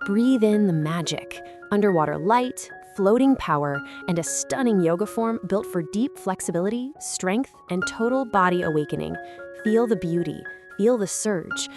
Breathe in the magic, underwater light, floating power, and a stunning yoga form built for deep flexibility, strength, and total body awakening. Feel the beauty, feel the surge.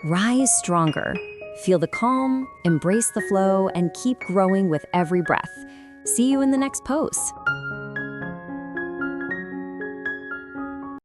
Rise stronger. Feel the calm, embrace the flow, and keep growing with every breath. See you in the next pose.